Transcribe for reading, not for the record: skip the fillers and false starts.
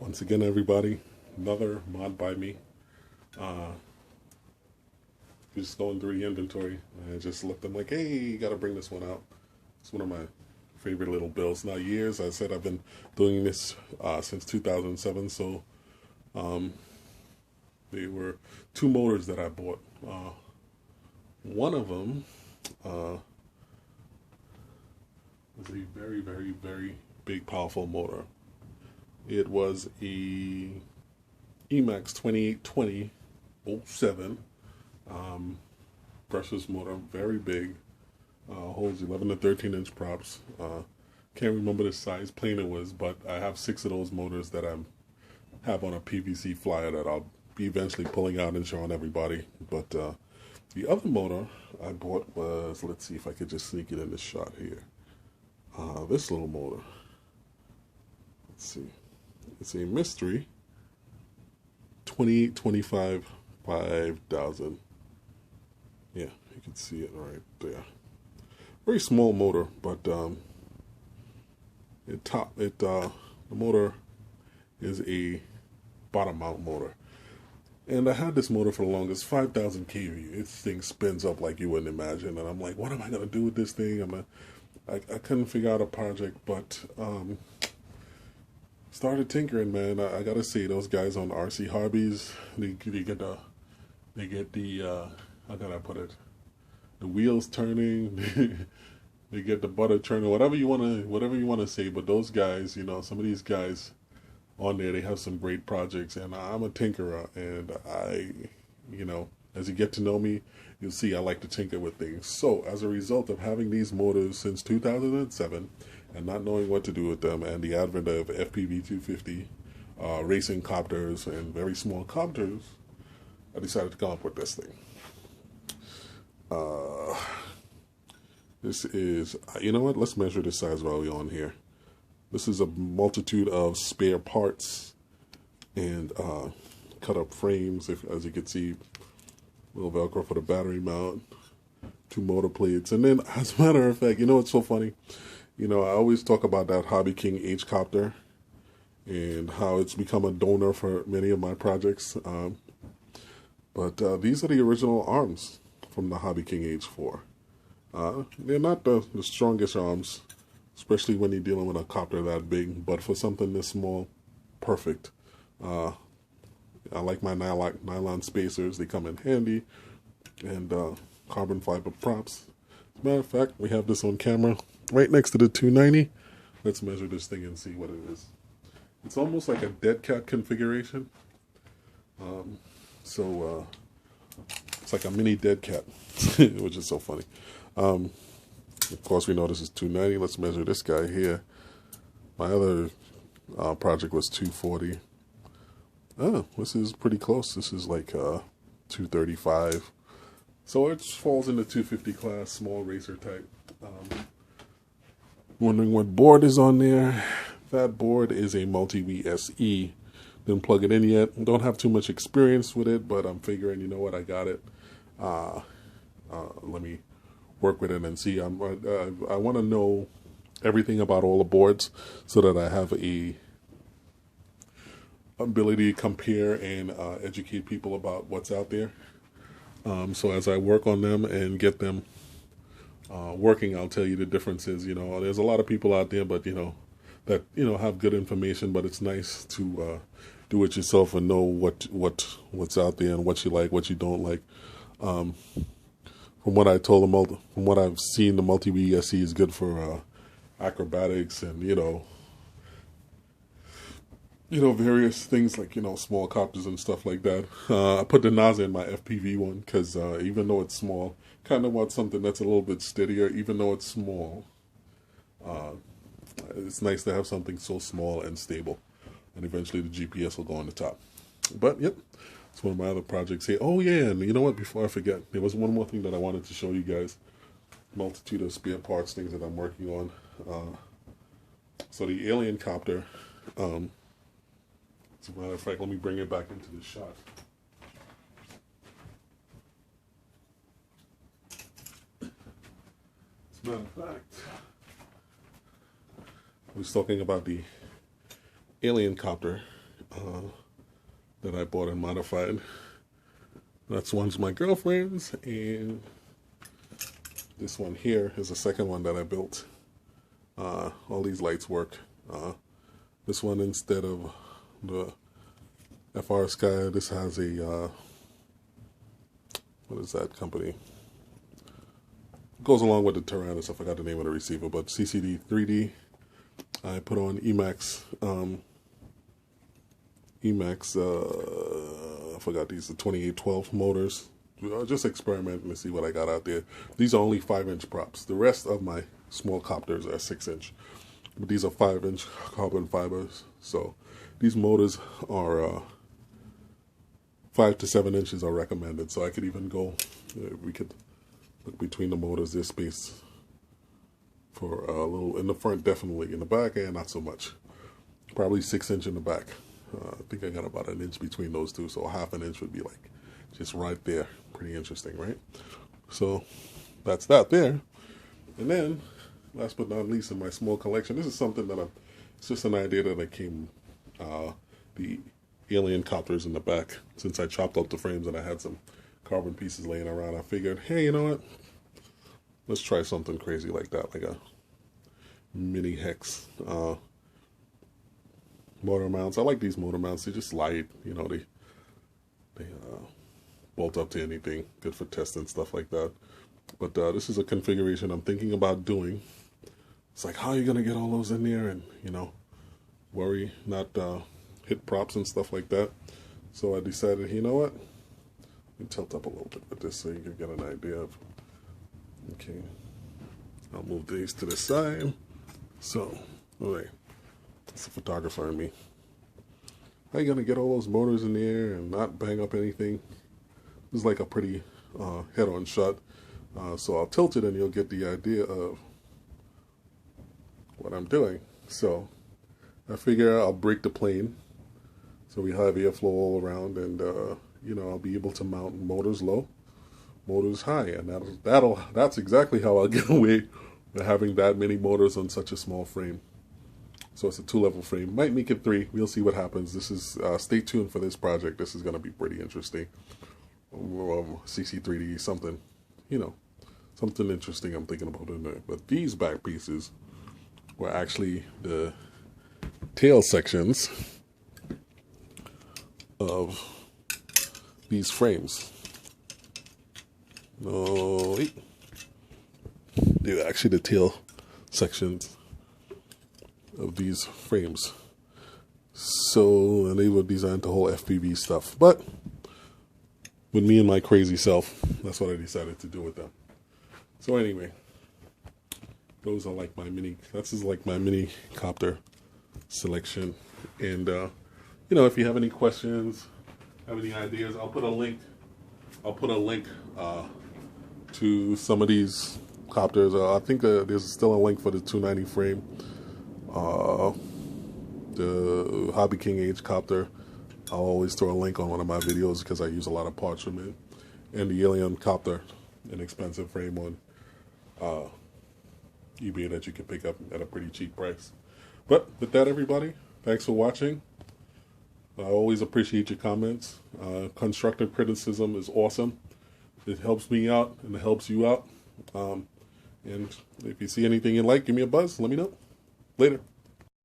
Once again, everybody, another mod by me. Uh, just going through the inventory, and I just looked. I'm like, hey, you got to bring this one out. It's one of my favorite little builds. Now, years I said I've been doing this since 2007. So, there were two motors that I bought. One of them was a very, very, very big, powerful motor. It was a Emax 2820 07 brushless motor, very big, holds 11 to 13 inch props. Can't remember the size plane it was, but I have 6 of those motors that I have on a PVC flyer that I'll be eventually pulling out and showing everybody. But the other motor I bought was, let's see if I could just sneak it in this shot here. This little motor. Let's see. It's a mystery 2825 5000. Yeah, you can see it right there. Very small motor, but the motor is a bottom mount motor. And I had this motor for the longest, 5,000 kV. This thing spins up like you wouldn't imagine. And I'm like, what am I going to do with this thing? I couldn't figure out a project, but started tinkering, man. I gotta say, those guys on RC Hobbies, they get the how can I put it? The wheels turning, they get the butter turning, whatever you wanna say. But those guys, some of these guys on there, they have some great projects, and I'm a tinkerer, and as you get to know me, you'll see I like to tinker with things. So as a result of having these motors since 2007 and not knowing what to do with them, and the advent of FPV 250 racing copters and very small copters, I decided to come up with this thing. This is, you know what, let's measure this size while we're on here. This is a multitude of spare parts and cut up frames, as you can see. Little Velcro for the battery mount, 2 motor plates, and then, as a matter of fact, it's so funny. I always talk about that Hobby King H-Copter and how it's become a donor for many of my projects. But these are the original arms from the Hobby King H4. They're not the strongest arms, especially when you're dealing with a copter that big, but for something this small, perfect. I like my nylon spacers. They come in handy. And carbon fiber props. As a matter of fact, we have this on camera right next to the 290. Let's measure this thing and see what it is. It's almost like a dead cat configuration. It's like a mini dead cat, which is so funny. Of course, we know this is 290. Let's measure this guy here. My other project was 240. Oh, this is pretty close. This is like 235. So it falls in the 250 class, small racer type. Wondering what board is on there. That board is a Multi-V SE. Didn't plug it in yet. Don't have too much experience with it, but I'm figuring, you know what, I got it. Let me work with it and see. I want to know everything about all the boards so that I have a ability to compare and educate people about what's out there. So as I work on them and get them working, I'll tell you the differences. There's a lot of people out there, but that have good information. But it's nice to do it yourself and know what's out there and what you like, what you don't like. From what I told them, from what I've seen, the Multi-V SE is good for acrobatics and various things like, small copters and stuff like that. I put the NASA in my FPV one because even though it's small, kind of want something that's a little bit steadier, even though it's small. It's nice to have something so small and stable. And eventually the GPS will go on the top. But, yep, it's one of my other projects here. Oh, yeah, and you know what? Before I forget, there was one more thing that I wanted to show you guys. Multitude of spare parts, things that I'm working on. So the alien copter... as a matter of fact, let me bring it back into the shot. As a matter of fact, I was talking about the alien copter that I bought and modified. That's one's my girlfriend's, and this one here is the second one that I built. All these lights work. This one, instead of the FR Sky, this has a, what is that company? Goes along with the Tyrannus. I forgot the name of the receiver, but CCD 3D. I put on Emax, I forgot these, the 2812 motors. Just experimenting to see what I got out there. These are only 5-inch props. The rest of my small copters are 6-inch. But these are 5-inch carbon fibers. So these motors are 5 to 7 inches are recommended. So I could even go, we could look between the motors. There's space for a little in the front, definitely. In the back, and not so much. Probably 6-inch in the back. I think I got about an inch between those two, so half an inch would be like just right there. Pretty interesting, right? So that's that there. And then, last but not least, in my small collection, this is something that it's just an idea that I came, the alien copters in the back. Since I chopped out the frames and I had some carbon pieces laying around, I figured, hey, you know what? Let's try something crazy like that, like a mini hex. Motor mounts. I like these motor mounts. They just light, you know, they bolt up to anything. Good for testing, stuff like that. But this is a configuration I'm thinking about doing. It's like, how are you going to get all those in there and, you know, worry, not hit props and stuff like that. So I decided, you know what? Let me tilt up a little bit with this so you can get an idea of, okay. I'll move these to the side. So, all right. It's a photographer in me. How are you going to get all those motors in the air and not bang up anything? This is like a pretty head-on shot. So I'll tilt it and you'll get the idea of what I'm doing. So I figure I'll break the plane so we have airflow all around, and you know, I'll be able to mount motors low, motors high, and that's exactly how I'll get away with having that many motors on such a small frame. So it's a 2-level frame. Might make it 3. We'll see what happens. This is stay tuned for this project. This is going to be pretty interesting. CC3D, something, you know, something interesting I'm thinking about in there. But these back pieces were actually the tail sections of these frames. No, wait. They're actually the tail sections of these frames. So, and they were designed to hold FPV stuff. But with me and my crazy self, that's what I decided to do with them. So anyway, those are like my mini, that's just like my mini copter selection. And you know, if you have any questions, have any ideas, I'll put a link to some of these copters. I think there's still a link for the 290 frame, the Hobby King Age copter. I'll always throw a link on one of my videos because I use a lot of parts from it, and the Alien copter, an expensive frame on eBay that you can pick up at a pretty cheap price. But with that, everybody, thanks for watching. I always appreciate your comments. Constructive criticism is awesome. It helps me out and it helps you out. And if you see anything you like, give me a buzz. Let me know. Later.